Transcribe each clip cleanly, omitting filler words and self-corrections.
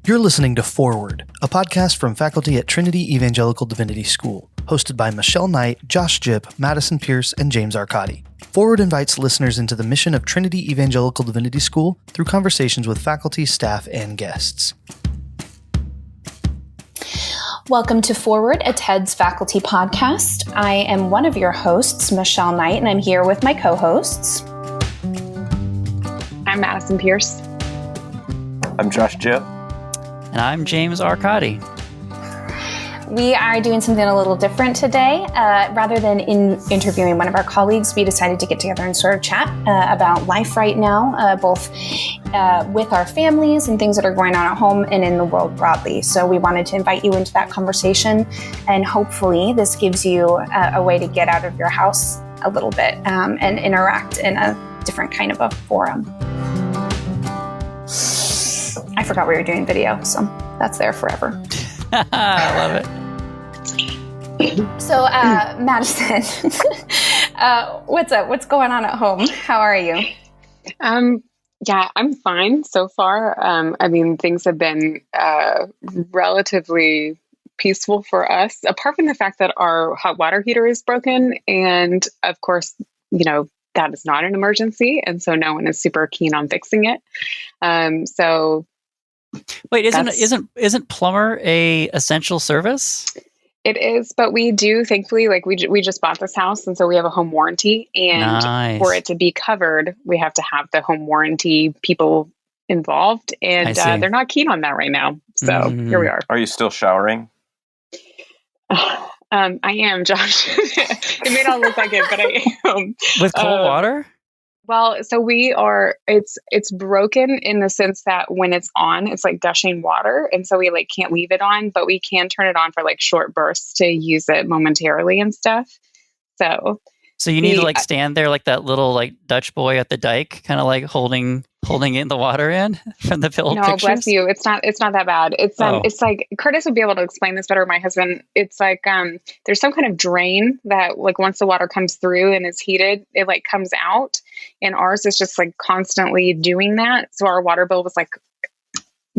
You're listening to Forward, a podcast from faculty at Trinity Evangelical Divinity School, hosted by Michelle Knight, Josh Jipp, Madison Pierce, and James Arcadi. Forward invites listeners into the mission of Trinity Evangelical Divinity School through conversations with faculty, staff, and guests. Welcome to Forward, a TEDS faculty podcast. I am one of your hosts, Michelle Knight, and I'm here with my co-hosts. I'm Madison Pierce. I'm Josh Jipp. And I'm James Arcadi. We are doing something a little different today. Rather than interviewing one of our colleagues, we decided to get together and sort of chat about life right now, both with our families and things that are going on at home and in the world broadly. So we wanted to invite you into that conversation, and hopefully this gives you a way to get out of your house a little bit and interact in a different kind of a forum. I forgot we were doing video, so that's there forever. I love it. So, Madison, what's up? What's going on at home? How are you? Yeah, I'm fine so far. Things have been relatively peaceful for us, apart from the fact that our hot water heater is broken. And of course, that is not an emergency. And so no one is super keen on fixing it. Wait, isn't plumber a essential service? It is, but we do, thankfully, we just bought this house, and so we have a home warranty, and Nice. For it to be covered, we have to have the home warranty people involved, and they're not keen on that right now. So Here we are. Are you still showering? I am, Josh. It may not look like it, but I am. With cold water? Well, so we are, it's broken in the sense that when it's on, it's like gushing water. And so we can't leave it on, but we can turn it on for short bursts to use it momentarily and stuff. So you need to stand there like that little Dutch boy at the dike, kind of holding in the water in from the old pictures? No, bless you. It's not that bad. It's like Curtis would be able to explain this better. My husband, it's there's some kind of drain that once the water comes through and is heated, it comes out, and ours is just constantly doing that. So our water bill was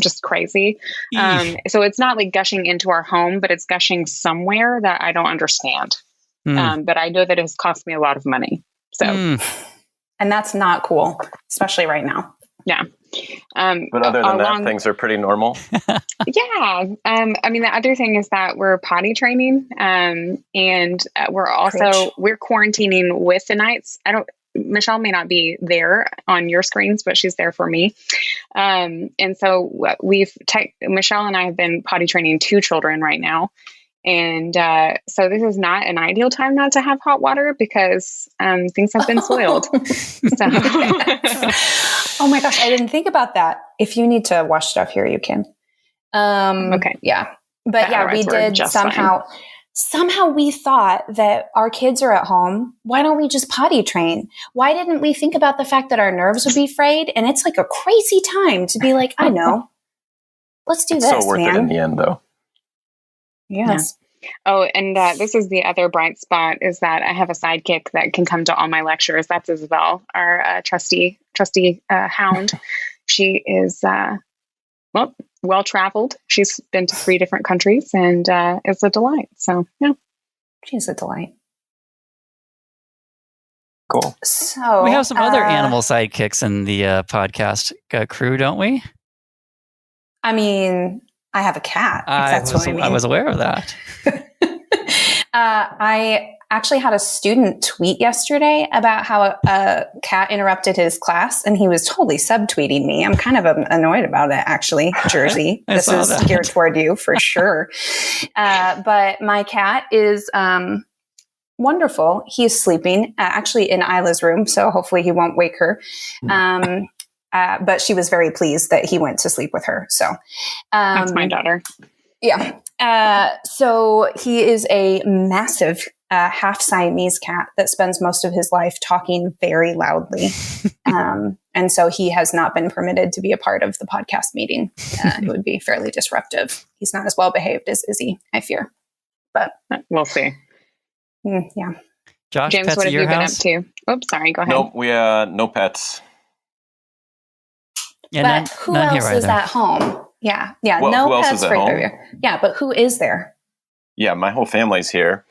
just crazy. So it's not gushing into our home, but it's gushing somewhere that I don't understand. But I know that it has cost me a lot of money. So, and that's not cool, especially right now. Yeah. But other than that, things are pretty normal. Yeah. The other thing is that we're potty training, and we're also, we're quarantining with the nights. Michelle may not be there on your screens, but she's there for me. And so Michelle and I have been potty training 2 children right now. And so this is not an ideal time not to have hot water because things have been soiled. So. Oh my gosh, I didn't think about that. If you need to wash stuff here, you can. Okay. Yeah. But yeah, we did somehow we thought that our kids are at home. Why don't we just potty train? Why didn't we think about the fact that our nerves would be frayed? And it's a crazy time to be I know. Let's do this, so worth it in the end, though. Yes. Yeah. Oh, and this is the other bright spot is that I have a sidekick that can come to all my lectures. That's Isabel, our trusty hound. She is well-traveled. She's been to 3 different countries and is a delight. So, yeah. She's a delight. Cool. So we have some other animal sidekicks in the podcast crew, don't we? I have a cat. I was aware of that. I actually had a student tweet yesterday about how a cat interrupted his class, and he was totally subtweeting me. I'm kind of annoyed about it, actually. Jersey, this is geared toward you for sure. But my cat is wonderful. He's sleeping actually in Isla's room, so hopefully he won't wake her. But she was very pleased that he went to sleep with her. So that's my daughter. Yeah. So he is a massive half Siamese cat that spends most of his life talking very loudly. And so he has not been permitted to be a part of the podcast meeting. It would be fairly disruptive. He's not as well behaved as Izzy, I fear. But we'll see. Yeah. Josh, James, pets what have you been house? up to? Oops, sorry, go ahead. Nope, we no pets. Yeah, but who else is at home? Yeah. Well, no who else pets is at for home? either of you. Yeah, but who is there? Yeah, my whole family's here.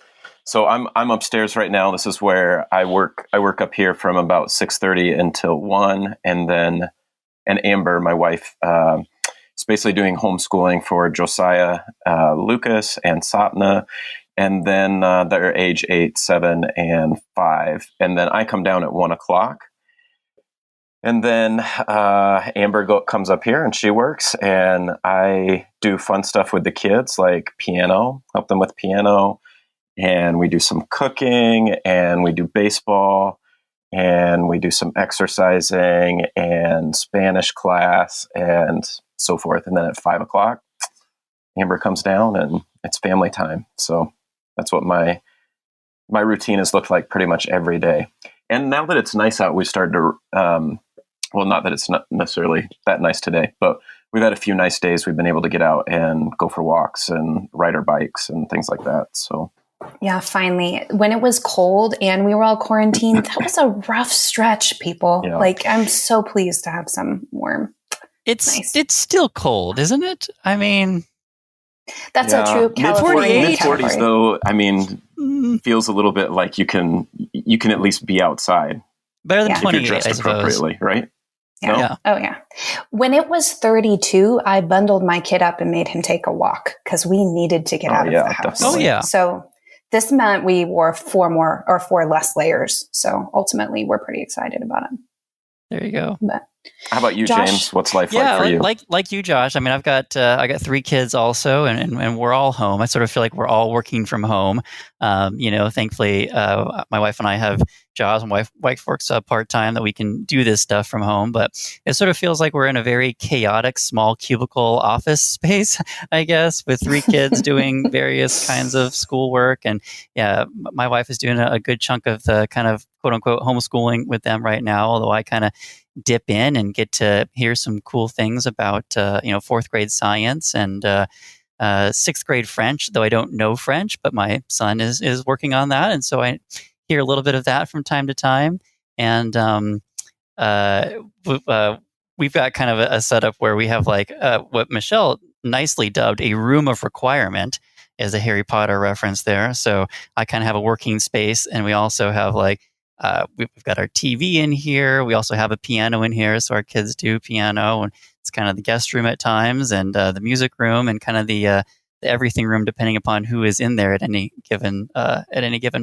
So I'm upstairs right now. This is where I work. I work up here from about 6:30 until 1, and then Amber, my wife, is basically doing homeschooling for Josiah, Lucas, and Satna, and then they're age 8, 7, and 5, and then I come down at 1:00. And then Amber comes up here and she works, and I do fun stuff with the kids like piano, help them with piano. And we do some cooking, and we do baseball, and we do some exercising and Spanish class and so forth. And then at 5:00, Amber comes down and it's family time. So that's what my routine has looked like pretty much every day. And now that it's nice out, we started to, well, not that it's not necessarily that nice today, but we've had a few nice days. We've been able to get out and go for walks and ride our bikes and things like that. So. Yeah, finally. When it was cold and we were all quarantined, that was a rough stretch, people. Yeah. Like, I'm so pleased to have some warm. It's nice. It's still cold, isn't it? I mean, that's a true California. Mid-40s, though. I mean, feels a little bit like you can at least be outside. Better than 28, if you're dressed appropriately, right? Yeah. No? Yeah. Oh, yeah. When it was 32, I bundled my kid up and made him take a walk because we needed to get out of the house. Definitely. Oh, yeah. So this meant we wore 4 less layers. So ultimately, we're pretty excited about it. There you go. But how about you, Josh? James? What's life like for you? Like you, Josh. I mean, I got 3 kids also, and we're all home. I sort of feel like we're all working from home. Thankfully, my wife and I have jobs, and wife works part time that we can do this stuff from home. But it sort of feels like we're in a very chaotic, small cubicle office space, I guess, with 3 kids doing various kinds of schoolwork. And yeah, my wife is doing a good chunk of the kind of quote unquote homeschooling with them right now. Although I kind of dip in and get to hear some cool things about 4th grade science and 6th grade French, though I don't know French, but my son is working on that, and so I hear a little bit of that from time to time. And we've got kind of a setup where we have like what Michelle nicely dubbed a room of requirement, as a Harry Potter reference there. So I kind of have a working space, and we also have like we've got our TV in here. We also have a piano in here, so our kids do piano, and it's kind of the guest room at times, and the music room, and kind of the everything room, depending upon who is in there at any given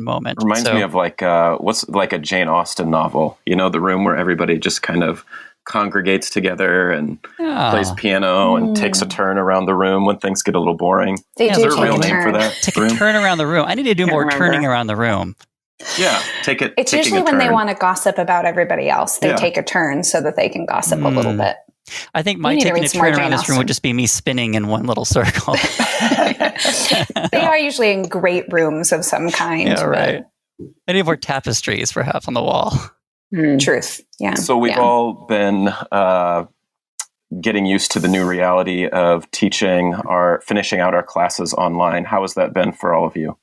moment. Reminds me of like what's like a Jane Austen novel. You know, the room where everybody just kind of congregates together and plays piano and takes a turn around the room when things get a little boring. Is there a real name for that? Take a turn around the room. I need to do more turning around the room. Yeah, take it. It's usually when they want to gossip about everybody else. They take a turn so that they can gossip a little bit. I think my taking a turn around this room would just be me spinning in one little circle. They are usually in great rooms of some kind. Yeah, right. I need more tapestries, perhaps, on the wall. Truth. Yeah. So we've all been getting used to the new reality of finishing out our classes online. How has that been for all of you?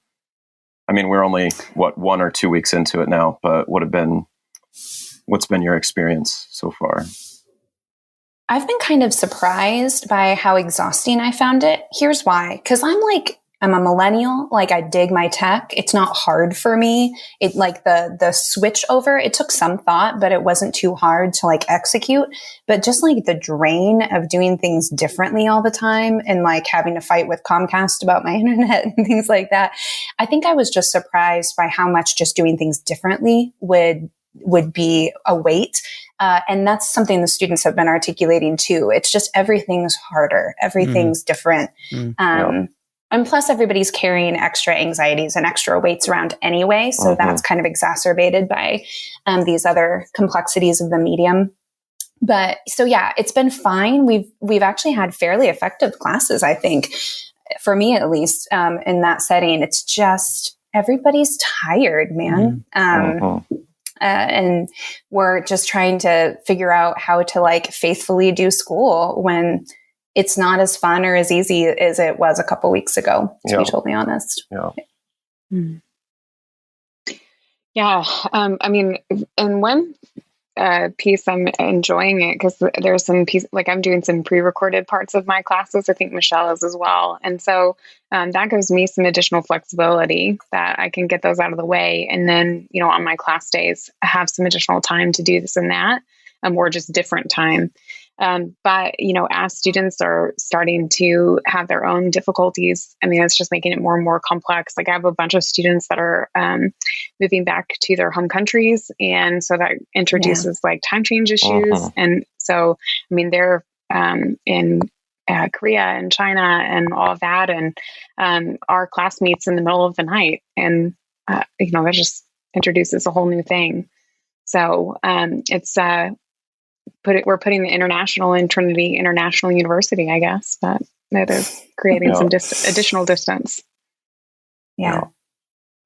I mean, we're only 1 or 2 weeks into it now, but what's been your experience so far? I've been kind of surprised by how exhausting I found it. Here's why. Because I'm a millennial. Like, I dig my tech. It's not hard for me. It like the switch over, it took some thought, but it wasn't too hard to like execute. But just like the drain of doing things differently all the time and like having to fight with Comcast about my internet and things like that. I think I was just surprised by how much just doing things differently would be a weight. And that's something the students have been articulating too. It's just everything's harder. Everything's different. And plus everybody's carrying extra anxieties and extra weights around anyway. So that's kind of exacerbated by these other complexities of the medium. But so yeah, it's been fine. We've actually had fairly effective classes, I think, for me at least, in that setting. It's just everybody's tired, man. And we're just trying to figure out how to like faithfully do school when it's not as fun or as easy as it was a couple weeks ago, to be totally honest. Yeah. I mean, and when piece, I'm enjoying it because there's some piece, like I'm doing some pre-recorded parts of my classes. I think Michelle is as well. And so that gives me some additional flexibility that I can get those out of the way. And then, on my class days, I have some additional time to do this and that, or just different time. But, as students are starting to have their own difficulties, I mean, it's just making it more and more complex. Like I have a bunch of students that are moving back to their home countries. And so that introduces like time change issues. And so, I mean, they're in Korea and China and all of that. And our class meets in the middle of the night. And, that just introduces a whole new thing. So we're putting the international in Trinity International University, I guess, but that is creating some additional distance. Yeah.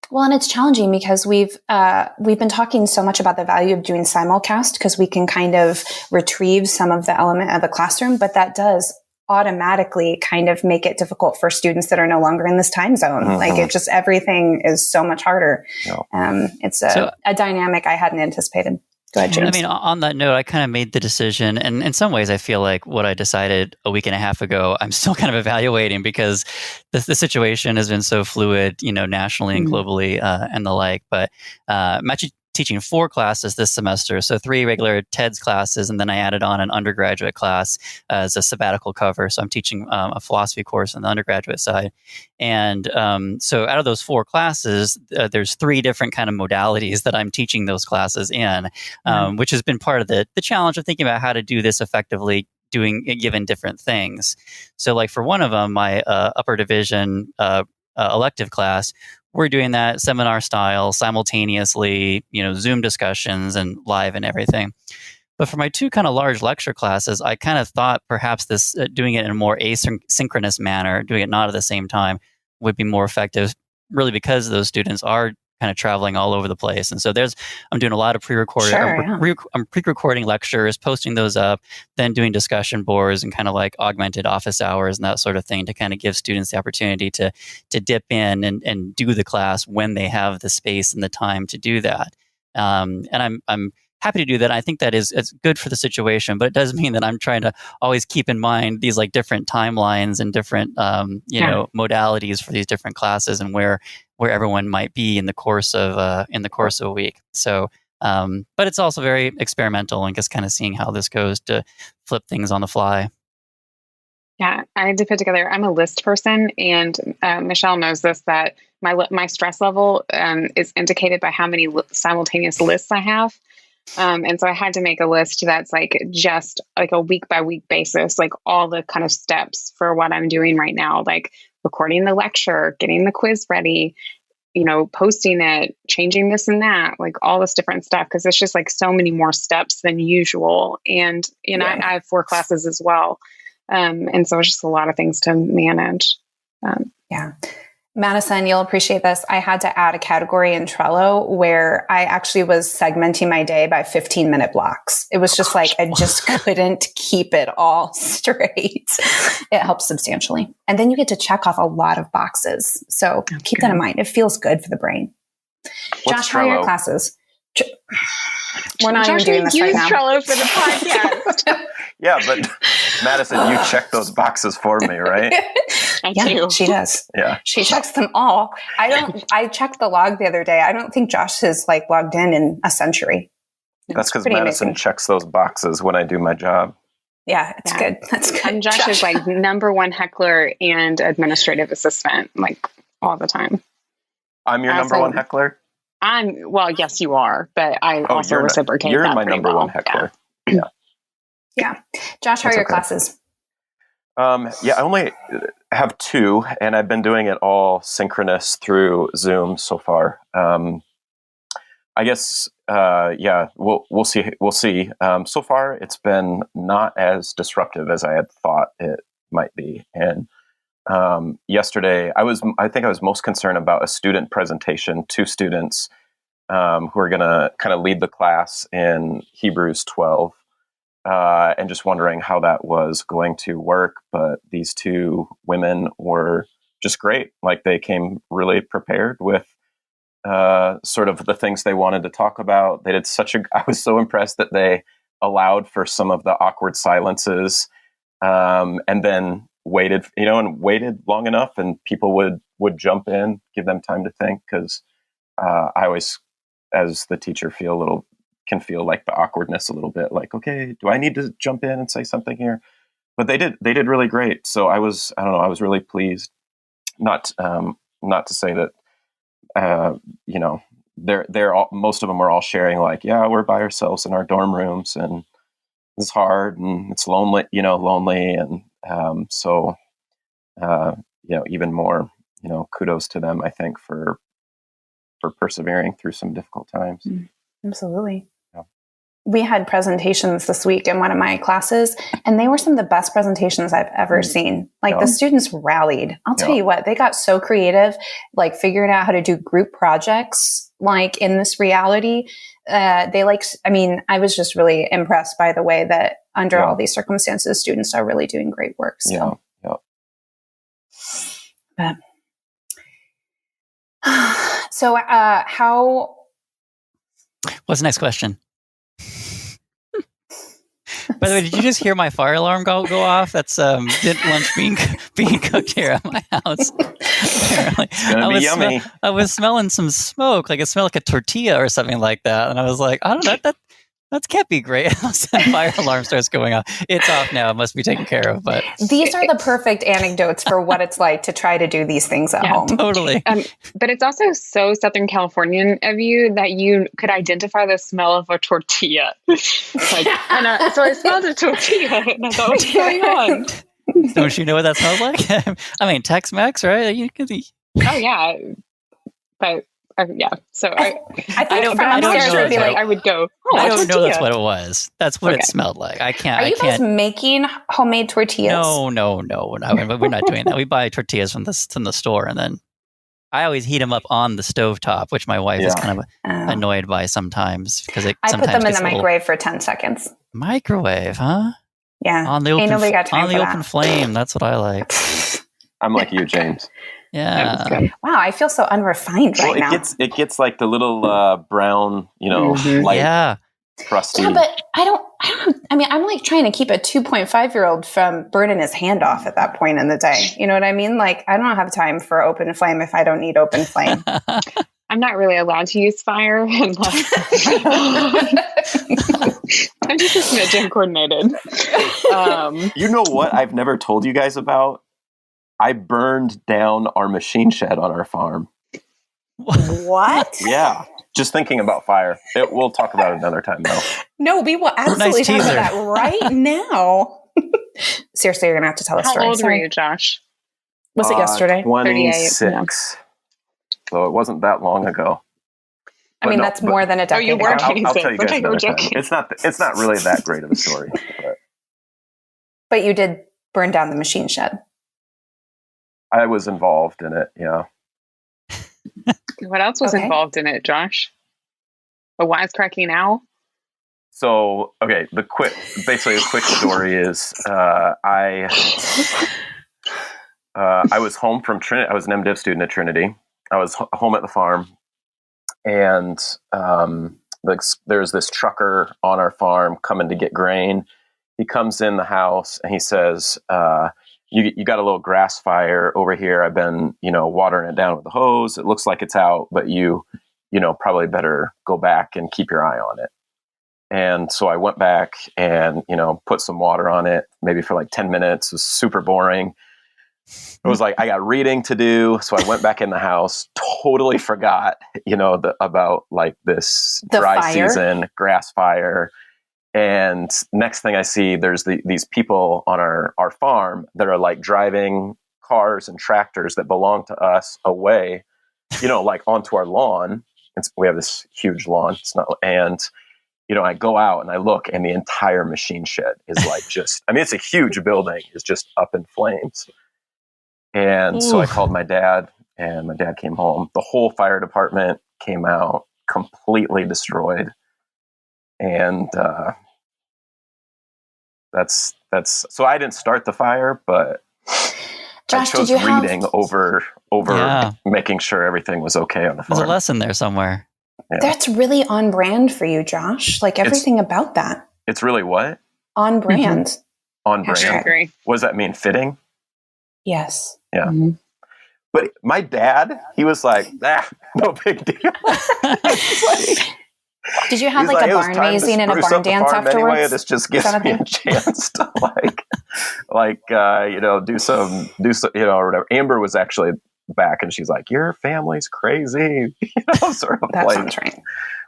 Well, and it's challenging because we've been talking so much about the value of doing simulcast because we can kind of retrieve some of the element of the classroom, but that does automatically kind of make it difficult for students that are no longer in this time zone. Like it just, everything is so much harder. It's a dynamic I hadn't anticipated. Go ahead, James. I mean, on that note, I kind of made the decision, and in some ways, I feel like what I decided a week and a half ago, I'm still kind of evaluating because the situation has been so fluid, nationally and globally, and the like. But I'm actually teaching 4 classes this semester, so 3 regular TEDS classes, and then I added on an undergraduate class as a sabbatical cover. So I'm teaching a philosophy course on the undergraduate side, and so out of those 4 classes, there's 3 different kind of modalities that I'm teaching those classes in, which has been part of the challenge of thinking about how to do this effectively, given different things. So, like for one of them, my upper division elective class, we're doing that seminar style simultaneously, Zoom discussions and live and everything. But for my 2 kind of large lecture classes, I kind of thought perhaps this doing it in a more asynchronous manner, doing it not at the same time, would be more effective, really because those students are kind of traveling all over the place. And so I'm doing a lot of pre-recorded, I'm pre-recording lectures, posting those up, then doing discussion boards and kind of like augmented office hours and that sort of thing to kind of give students the opportunity to dip in and do the class when they have the space and the time to do that. And I'm happy to do that. I think that it's good for the situation, but it does mean that I'm trying to always keep in mind these like different timelines and different modalities for these different classes and where everyone might be in the course of a week. So, but it's also very experimental and just kind of seeing how this goes to flip things on the fly. Yeah, I had to put together. I'm a list person, and Michelle knows this, that my stress level is indicated by how many simultaneous lists I have. And so I had to make a list that's like just like a week by week basis, like all the kind of steps for what I'm doing right now, like recording the lecture, getting the quiz ready, posting it, changing this and that, like all this different stuff. Cause it's just like so many more steps than usual. And, I have 4 classes as well. And so it's just a lot of things to manage. Madison, you'll appreciate this. I had to add a category in Trello where I actually was segmenting my day by 15-minute blocks. It was just like, I just couldn't keep it all straight. It helps substantially. And then you get to check off a lot of boxes. So keep that in mind. It feels good for the brain. Josh, how are your classes? We're not even doing this right now. Trello for the podcast. Yeah, but Madison, you check those boxes for me, right? Yeah, she does. Yeah. She checks them all. I checked the log the other day. I don't think Josh has logged in a century. That's because Madison checks those boxes when I do my job. Yeah, it's good. That's good. And Josh is number 1 heckler and administrative assistant, all the time. I'm your number 1 heckler? Well, yes, you are, but I also reciprocate. You're that my number 1 heckler. Yeah. Josh, how are your classes? I only have 2, and I've been doing it all synchronous through Zoom so far. I guess, we'll see. We'll see. So far, it's been not as disruptive as I had thought it might be. And yesterday, I think I was most concerned about a student presentation to students who are going to kind of lead the class in Hebrews 12. And just wondering how that was going to work. But these 2 women were just great. Like they came really prepared with sort of the things they wanted to talk about. They did I was so impressed that they allowed for some of the awkward silences, and then waited long enough, and people would jump in, give them time to think. Because I always, as the teacher, can feel like the awkwardness a little bit, like, okay, do I need to jump in and say something here? But they did really great. So I was really pleased. Not to say that, they're all, most of them are all sharing, like, yeah, we're by ourselves in our dorm rooms, and it's hard and it's lonely, and so even more, kudos to them, I think, for persevering through some difficult times. Absolutely. We had presentations this week in one of my classes, and they were some of the best presentations I've ever seen. Like, the students rallied. I'll tell you what, they got so creative, like figuring out how to do group projects, like in this reality. I was just really impressed by the way that under all these circumstances, students are really doing great work. So. But, so how... What's the next question? By the way, did you just hear my fire alarm go off? That's lunch being cooked here at my house. Apparently, it's gonna be yummy. I was smelling some smoke, like it smelled like a tortilla or something like that, and I was like, I don't know, that can't be great. The fire alarm starts going off. It's off now. It must be taken care of. But these are the perfect anecdotes for what it's like to try to do these things at home. Totally. But it's also so Southern Californian of you that you could identify the smell of a tortilla. So I smelled a tortilla, and I thought, what's going on? Don't you know what that smells like? I mean, Tex-Mex, right? Oh yeah, but. Yeah, so I think from upstairs would be like, I would go. Oh, I don't know that's what it was. That's what it smelled like. I can't. Are you guys making homemade tortillas? No. We're not doing that. We buy tortillas from the store, and then I always heat them up on the stovetop, which my wife is kind of annoyed by sometimes because I put them in the microwave for 10 seconds. Microwave, huh? Yeah, on the open flame. That's what I like. I'm like you, James. Yeah. Wow, I feel so unrefined right now. It gets like the little brown, light, crusty. Yeah, but I'm like trying to keep a 2.5-year-old from burning his hand off at that point in the day. You know what I mean? Like, I don't have time for open flame if I don't need open flame. I'm not really allowed to use fire unless I'm just a smidge uncoordinated. You know what I've never told you guys about? I burned down our machine shed on our farm. What? Yeah. Just thinking about fire. We'll talk about it another time, though. No, we will absolutely talk about that right now. Seriously, you're going to have to tell us a story. How old were you, Josh? Was it yesterday? 26. So it wasn't that long ago. That's more than a decade ago. I'll tell you guys another time. It's not really that great of a story. But you did burn down the machine shed. I was involved in it, yeah. What else was involved in it, Josh? A wisecracking owl? So, okay, the quick story is I was home from Trinity. I was an MDiv student at Trinity. I was home at the farm, and there's this trucker on our farm coming to get grain. He comes in the house and he says, you got a little grass fire over here. I've been, watering it down with the hose. It looks like it's out, but you probably better go back and keep your eye on it. And so I went back and, put some water on it, maybe for like 10 minutes. It was super boring. It was like, I got reading to do. So I went back in the house, totally forgot, about like this dry season grass fire. And next thing I see, there's these people on our farm that are like driving cars and tractors that belong to us away, like onto our lawn. We have this huge lawn. I go out and I look, and the entire machine shed is like it's a huge building, is just up in flames. And so I called my dad, and my dad came home. The whole fire department came out, completely destroyed. And that's so I didn't start the fire, but Josh, chose did you reading over Yeah. making sure everything was okay on the There's a farm. lesson there somewhere. Yeah. That's really on brand for you, Josh. Like everything about that. It's really what? On brand. On brand. Hashtag. Agree. What does that mean? Fitting? Yes. Yeah. Mm-hmm. But my dad, he was like, no big deal. Did you have He's like a "It was barn time to raising and a spruce barn up the dance farm afterwards? Anyway, this just gives Is that a me a thing? chance to do some, or whatever. Amber was actually back, and she's like, "Your family's crazy," sort of That like. sounds right.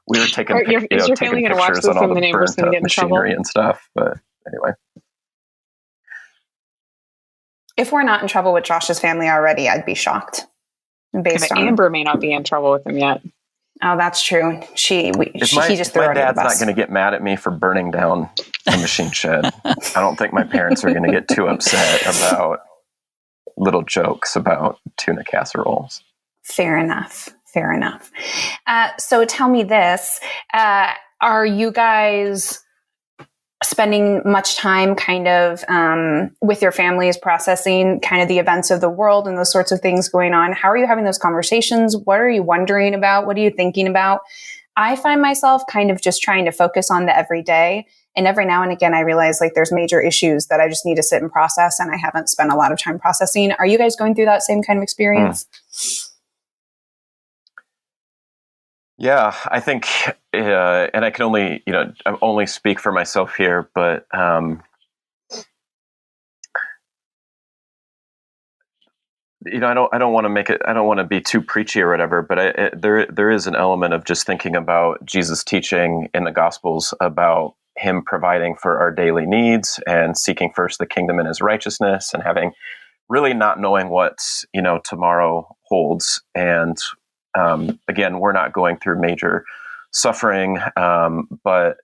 We were taking, Is your family taking going to watch pictures this on all and the the neighbors burnt going to up get in trouble? machinery and stuff. But anyway, If we're not in trouble with Josh's family already, I'd be shocked. Based on Amber may not be in trouble with him yet. Oh, that's true. He just threw my her under the dad's not bus. going to get mad at me for burning down a machine shed. I don't think my parents are going to get too upset about little jokes about tuna casseroles. Fair enough. Fair enough. So tell me this. Are you guys spending much time kind of with your families processing kind of the events of the world and those sorts of things going on? How are you having those conversations? What are you wondering about? What are you thinking about? I find myself kind of just trying to focus on the everyday. And every now and again, I realize like there's major issues that I just need to sit and process. And I haven't spent a lot of time processing. Are you guys going through that same kind of experience? Yeah, I think, and I can only, I only speak for myself here, but I don't want to make it, I don't want to be too preachy or whatever, but there is an element of just thinking about Jesus' teaching in the Gospels about him providing for our daily needs and seeking first the kingdom and his righteousness and having really not knowing what, tomorrow holds. And again, we're not going through major suffering, but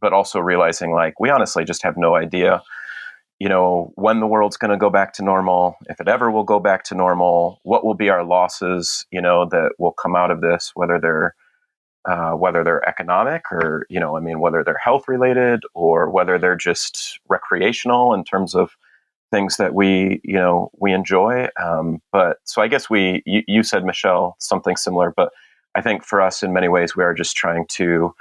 also realizing like we honestly just have no idea, when the world's going to go back to normal, if it ever will go back to normal, what will be our losses, that will come out of this, whether they're economic or, whether they're health related or whether they're just recreational in terms of things that we enjoy. But so I guess you said, Michelle, something similar, but I think for us in many ways, we are just trying to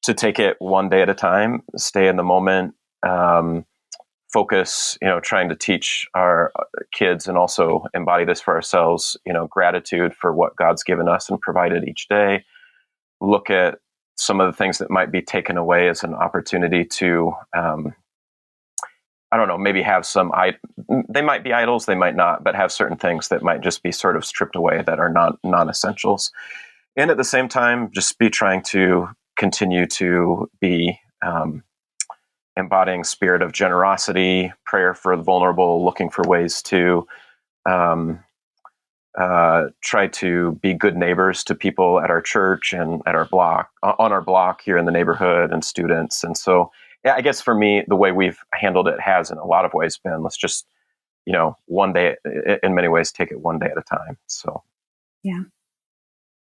take it one day at a time, stay in the moment, focus, trying to teach our kids and also embody this for ourselves, gratitude for what God's given us and provided each day. Look at some of the things that might be taken away as an opportunity to, I don't know, maybe have they might be idols, they might not, but have certain things that might just be sort of stripped away that are non-essentials. And at the same time, just be trying to continue to be embodying spirit of generosity, prayer for the vulnerable, looking for ways to try to be good neighbors to people at our church and at our block, on our block here in the neighborhood and students. And so, yeah, I guess for me, the way we've handled it has in a lot of ways been, let's just, one day, in many ways, take it one day at a time. So, yeah.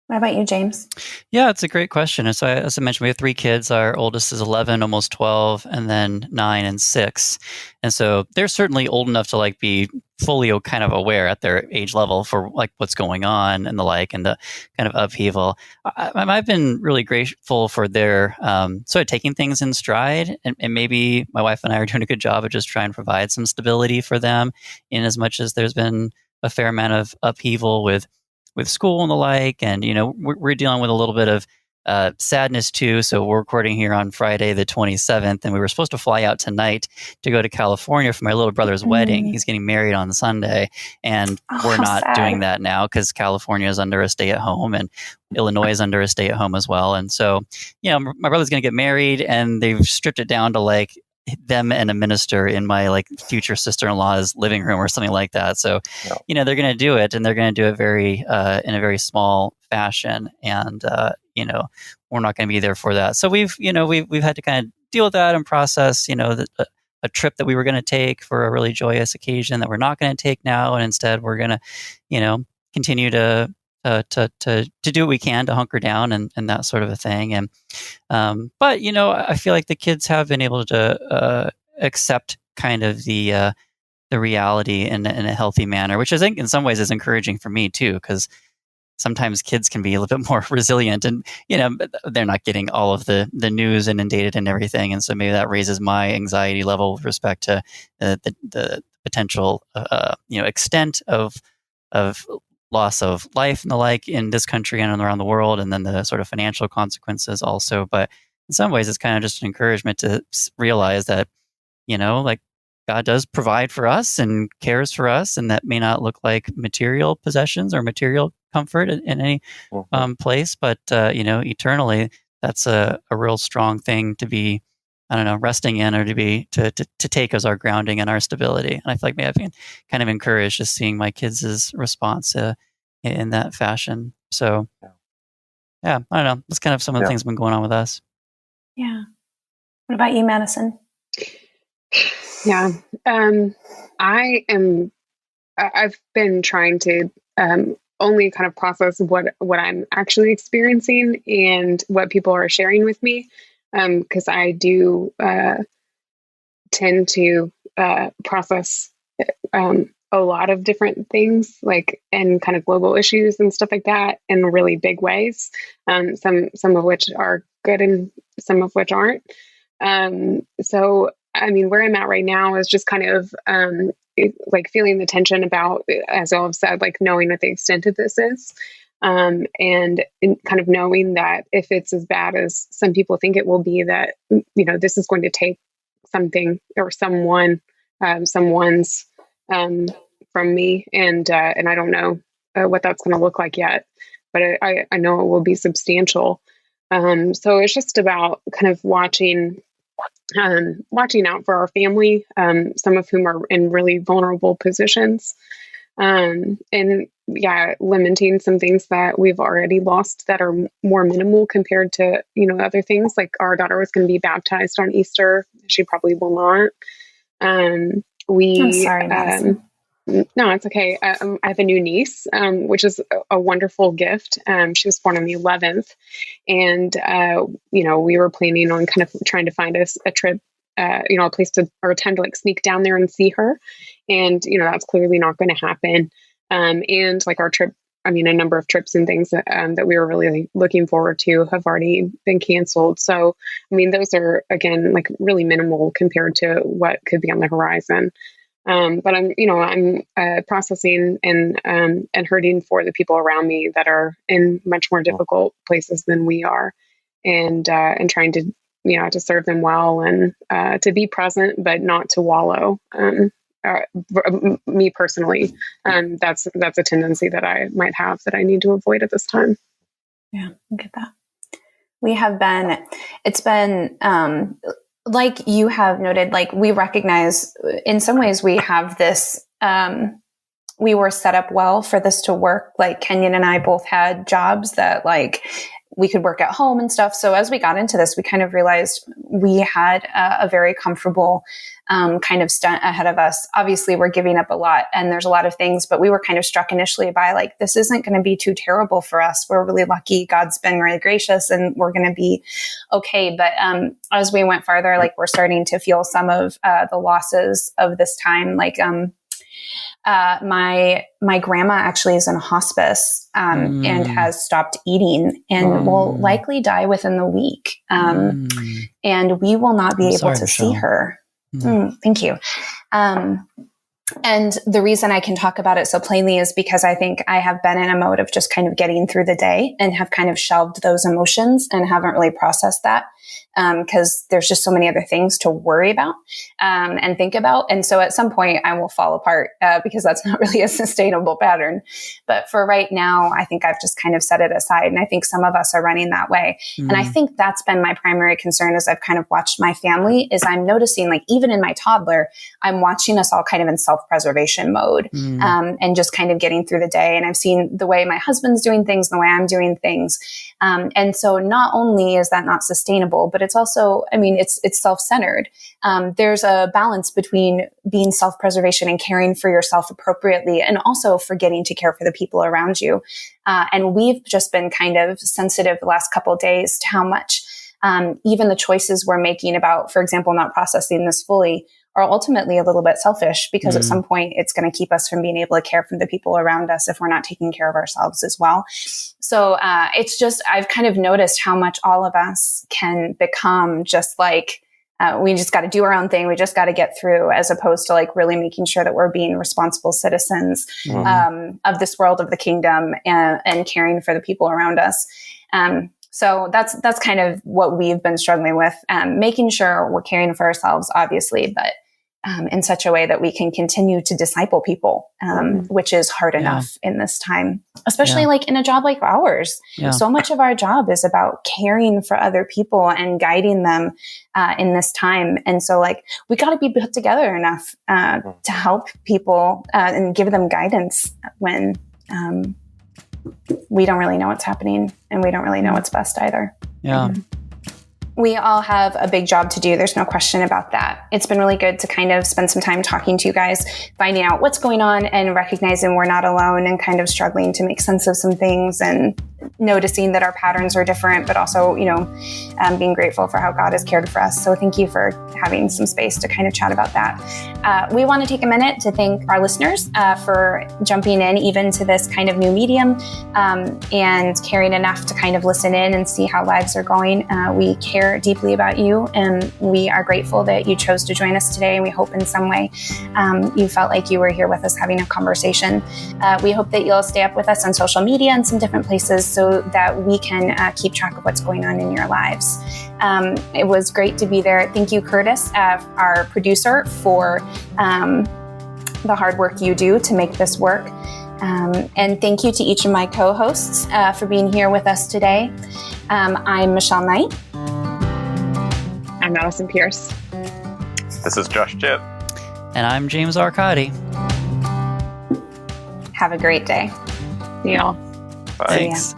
What about you, James? Yeah, it's a great question. As I mentioned, we have 3 kids. Our oldest is 11, almost 12, and then 9 and 6. And so they're certainly old enough to like be fully kind of aware at their age level for like what's going on and the like and the kind of upheaval. I've been really grateful for their sort of taking things in stride, and maybe my wife and I are doing a good job of just trying to provide some stability for them in as much as there's been a fair amount of upheaval with school and the like. And, we're dealing with a little bit of sadness too. So we're recording here on Friday, the 27th, and we were supposed to fly out tonight to go to California for my little brother's wedding. He's getting married on Sunday, and we're not doing that now because California is under a stay at home and Illinois is under a stay at home as well. And so, my brother's going to get married, and they've stripped it down to like them and a minister in my like future sister-in-law's living room or something like that. So, they're going to do it, and they're going to do it very in a very small fashion. And we're not going to be there for that. So we've had to kind of deal with that and process, a trip that we were going to take for a really joyous occasion that we're not going to take now, and instead we're going to, continue to do what we can to hunker down and that sort of a thing. And but I feel like the kids have been able to accept kind of the the reality in a healthy manner, which I think in some ways is encouraging for me too, because sometimes kids can be a little bit more resilient, and they're not getting all of the news inundated and everything, and so maybe that raises my anxiety level with respect to the potential extent of loss of life and the like in this country and around the world, and then the sort of financial consequences also. But in some ways, it's kind of just an encouragement to realize that like God does provide for us and cares for us, and that may not look like material possessions or material comfort in any place, but eternally, that's a real strong thing to be, resting in, or to take as our grounding and our stability. And I feel like maybe I've been kind of encouraged just seeing my kids' response in that fashion. So, yeah, I don't know. That's kind of some of the things that have been going on with us. Yeah. What about you, Madison? Yeah. I've been trying to only kind of process what I'm actually experiencing and what people are sharing with me. Because I do tend to process a lot of different things, like, and kind of global issues and stuff like that in really big ways. Some of which are good and some of which aren't. So, I mean, where I'm at right now is just kind of like feeling the tension about, as I have said, like knowing what the extent of this is. And kind of knowing that if it's as bad as some people think it will be, that, this is going to take something or someone's from me. And I don't know what that's going to look like yet, but I know it will be substantial. So it's just about kind of watching out for our family, some of whom are in really vulnerable positions. And limiting some things that we've already lost that are more minimal compared to, other things. Like our daughter was going to be baptized on Easter. She probably will not. I'm sorry, Madison. No, it's okay. I have a new niece, which is a wonderful gift. She was born on the 11th, and we were planning on kind of trying to find us a trip, a place to, or a time to like sneak down there and see her, and that's clearly not going to happen. And like our trip, a number of trips and things that we were really looking forward to have already been canceled. So, those are, again, like really minimal compared to what could be on the horizon. But I'm processing and hurting for the people around me that are in much more difficult places than we are, and trying to, to serve them well, and to be present, but not to wallow. Me personally, that's a tendency that I might have that I need to avoid at this time. Yeah, I get that. It's been, like you have noted, like we recognize in some ways we have this, we were set up well for this to work. Like Kenyon and I both had jobs that like we could work at home and stuff. So as we got into this, we kind of realized we had a very comfortable kind of stunt ahead of us. Obviously, we're giving up a lot and there's a lot of things, but we were kind of struck initially by like, this isn't going to be too terrible for us. We're really lucky. God's been really gracious and we're going to be okay. But as we went farther, like we're starting to feel some of the losses of this time. Like my grandma actually is in hospice and has stopped eating and will likely die within the week. And we will not be able to see her. Thank you. And the reason I can talk about it so plainly is because I think I have been in a mode of just kind of getting through the day and have kind of shelved those emotions and haven't really processed that. Because there's just so many other things to worry about and think about. And so at some point I will fall apart because that's not really a sustainable pattern. But for right now, I think I've just kind of set it aside. And I think some of us are running that way. And I think that's been my primary concern as I've kind of watched my family is I'm noticing like even in my toddler, I'm watching us all kind of in self-preservation mode and just kind of getting through the day. And I've seen the way my husband's doing things and the way I'm doing things. And so not only is that not sustainable, but it's also, it's self-centered. There's a balance between being self-preservation and caring for yourself appropriately and also forgetting to care for the people around you. And we've just been kind of sensitive the last couple of days to how much even the choices we're making about, for example, not processing this fully are ultimately a little bit selfish, because at some point it's going to keep us from being able to care for the people around us if we're not taking care of ourselves as well. So it's just, I've kind of noticed how much all of us can become just like, we just got to do our own thing. We just got to get through, as opposed to like really making sure that we're being responsible citizens of this world, of the kingdom, and caring for the people around us. So that's kind of what we've been struggling with, making sure we're caring for ourselves, obviously, but in such a way that we can continue to disciple people, which is hard enough in this time, especially like in a job like ours. So much of our job is about caring for other people and guiding them in this time. And so like, we got to be put together enough to help people and give them guidance when we don't really know what's happening, and we don't really know what's best either. We all have a big job to do. There's no question about that. It's been really good to kind of spend some time talking to you guys, finding out what's going on and recognizing we're not alone, and kind of struggling to make sense of some things, and noticing that our patterns are different, but also, you know, being grateful for how God has cared for us. So thank you for having some space to kind of chat about that. We want to take a minute to thank our listeners for jumping in even to this kind of new medium, and caring enough to kind of listen in and see how lives are going. We care deeply about you, and we are grateful that you chose to join us today. And we hope in some way you felt like you were here with us having a conversation. We hope that you'll stay up with us on social media and some different places so that we can keep track of what's going on in your lives. It was great to be there. Thank you, Curtis, our producer, for the hard work you do to make this work. And thank you to each of my co-hosts for being here with us today. I'm Michelle Knight. I'm Madison Pierce. This is Josh Jip. And I'm James Arcadi. Have a great day. See y'all. Bye. Thanks.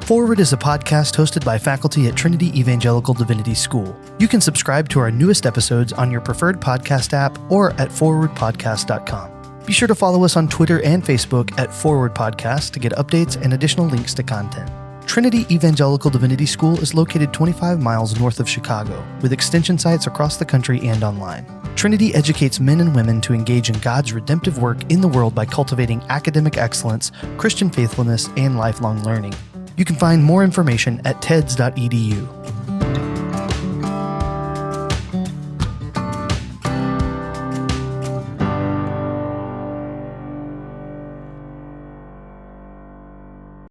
Forward is a podcast hosted by faculty at Trinity Evangelical Divinity School. You can subscribe to our newest episodes on your preferred podcast app or at forwardpodcast.com. Be sure to follow us on Twitter and Facebook at Forward Podcast to get updates and additional links to content. Trinity Evangelical Divinity School is located 25 miles north of Chicago, with extension sites across the country and online. Trinity educates men and women to engage in God's redemptive work in the world by cultivating academic excellence, Christian faithfulness, and lifelong learning. You can find more information at teds.edu.